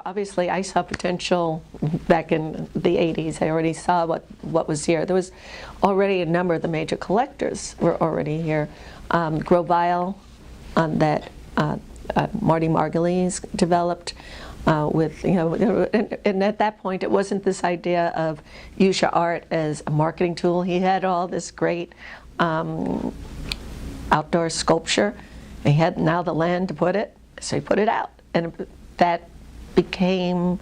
Obviously, I saw potential back in the 80s. I already saw what was here. There was already a number of the major collectors were already here. Grovile, that Marty Margulies developed with, and at that point it wasn't this idea of use your art as a marketing tool. He had all this great outdoor sculpture. He had now the land to put it, so he put it out, and that became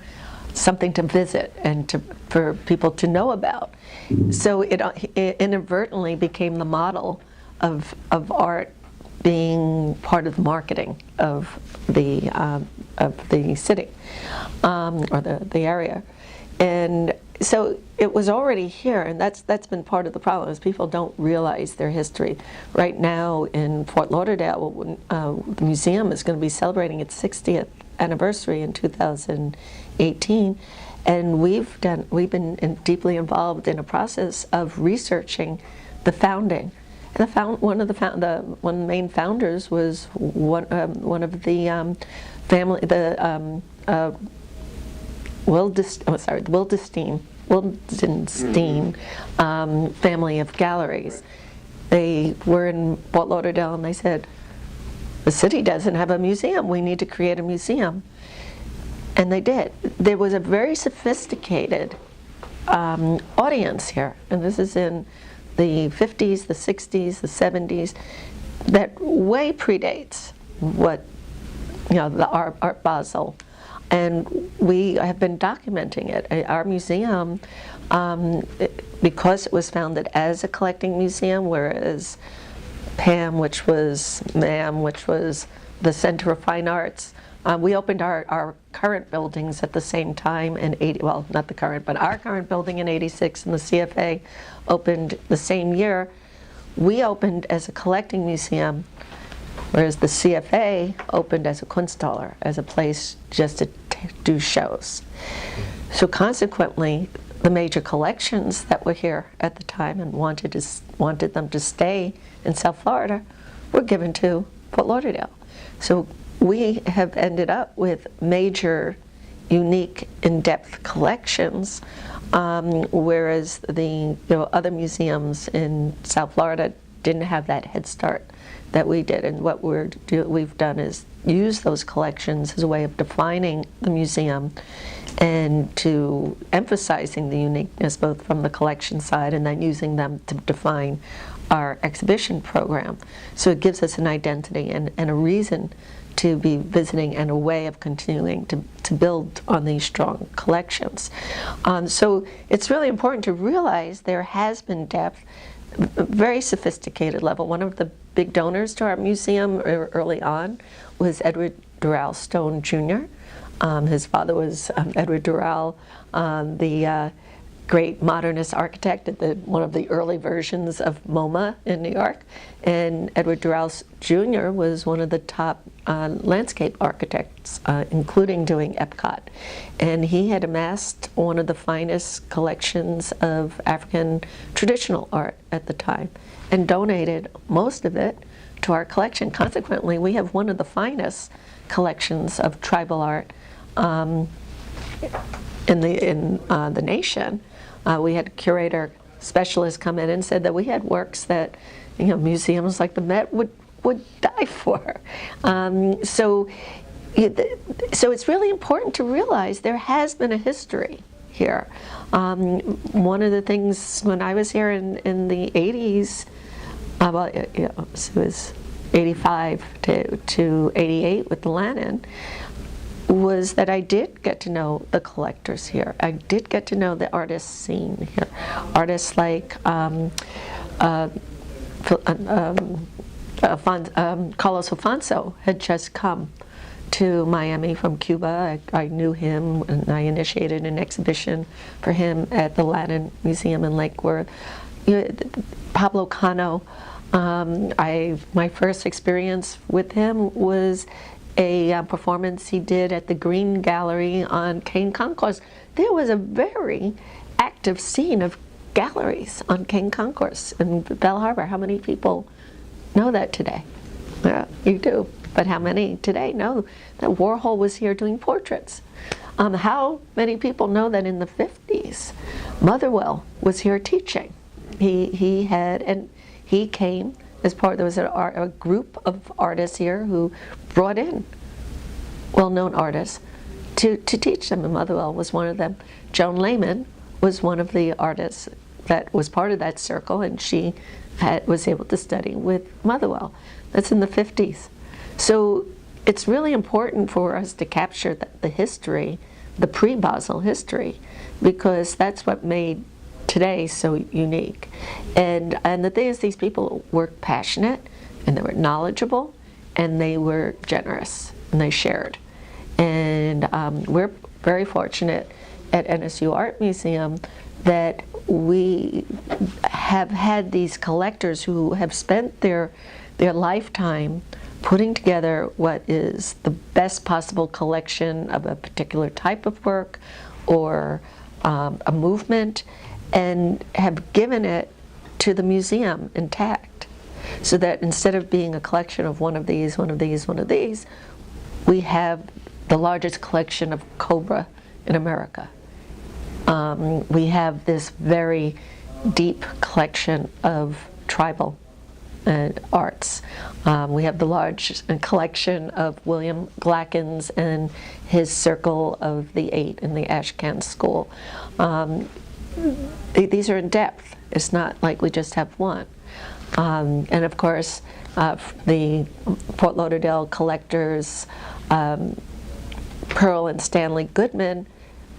something to visit and for people to know about. So it inadvertently became the model of art being part of the marketing of the city or the area, and so it was already here, and that's been part of the problem, is people don't realize their history. Right now in Fort Lauderdale, the museum is going to be celebrating its 60th anniversary in 2018, and we've been deeply involved in a process of researching the founding. And one of the main founders was one of the family, the Wildenstein family of galleries. They were in Fort Lauderdale, and they said, the city doesn't have a museum, we need to create a museum. And they did. There was a very sophisticated audience here, and this is in the 50s, the 60s, the 70s, that way predates what, the Art Basel. And we have been documenting it. Our museum, because it was founded as a collecting museum, whereas MAM, which was the Center of Fine Arts, we opened our current buildings at the same time in not the current, but our current building in '86, and the CFA opened the same year. We opened as a collecting museum, whereas the CFA opened as a Kunsthalle, as a place just to do shows. So consequently, the major collections that were here at the time and wanted them to stay in South Florida were given to Fort Lauderdale. So we have ended up with major, unique, in-depth collections, whereas the other museums in South Florida didn't have that head start that we did. And what we've done is use those collections as a way of defining the museum and to emphasizing the uniqueness both from the collection side and then using them to define our exhibition program. So it gives us an identity and a reason to be visiting and a way of continuing to build on these strong collections. So it's really important to realize there has been depth, very sophisticated level. One of the big donors to our museum early on was Edward Durrell Stone Jr. His father was Edward Durrell, the great modernist architect at one of the early versions of MoMA in New York. And Edward Durrell Jr. was one of the top landscape architects, including doing Epcot. And he had amassed one of the finest collections of African traditional art at the time and donated most of it to our collection. Consequently, we have one of the finest collections of tribal art in the nation. We had a curator specialist come in and said that we had works that museums like the Met would die for. So it's really important to realize there has been a history here. One of the things when I was here in the 80s, it was 85 to 88 with the Lannan, was that I did get to know the collectors here. I did get to know the artist scene here. Artists like Carlos Afonso had just come to Miami from Cuba. I knew him, and I initiated an exhibition for him at the Lannan Museum in Lake Worth. Pablo Cano, my first experience with him was a performance he did at the Green Gallery on Cane Concourse. There was a very active scene of galleries on Cane Concourse in Belle Harbor. How many people know that today? Yeah, you do. But how many today know that Warhol was here doing portraits? How many people know that in the 50s, Motherwell was here teaching? He came as part, there was a group of artists here who brought in well-known artists to teach them, and Motherwell was one of them. Joan Lehman was one of the artists that was part of that circle, and she was able to study with Motherwell. That's in the 50s. So it's really important for us to capture the history, the pre-Basel history, because that's what made today so unique. And the thing is, these people were passionate, and they were knowledgeable, and they were generous, and they shared. And we're very fortunate at NSU Art Museum that we have had these collectors who have spent their lifetime putting together what is the best possible collection of a particular type of work or a movement, and have given it to the museum intact, so that instead of being a collection of one of these, we have the largest collection of cobra in America. We have this very deep collection of tribal arts. We have the large collection of William Glackens and his Circle of the Eight in the Ashcan School. These are in depth. It's not like we just have one. And of course, the Fort Lauderdale collectors, Pearl and Stanley Goodman,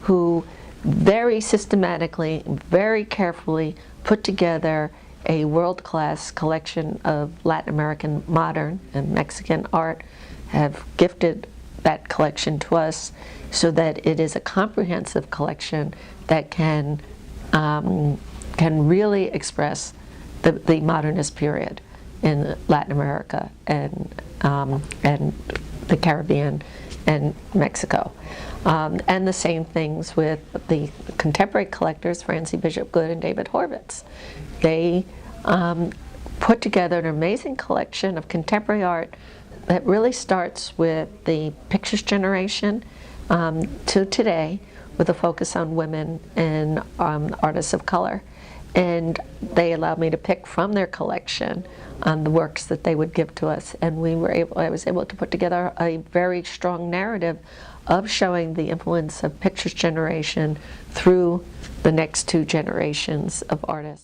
who very systematically, very carefully put together a world-class collection of Latin American modern and Mexican art, have gifted that collection to us so that it is a comprehensive collection that can really express the modernist period in Latin America and the Caribbean and Mexico. And the same things with the contemporary collectors, Francie Bishop Good and David Horvitz. They put together an amazing collection of contemporary art that really starts with the Pictures generation to today, with a focus on women and artists of color. And they allowed me to pick from their collection the works that they would give to us, and I was able to put together a very strong narrative of showing the influence of Pictures generation through the next two generations of artists.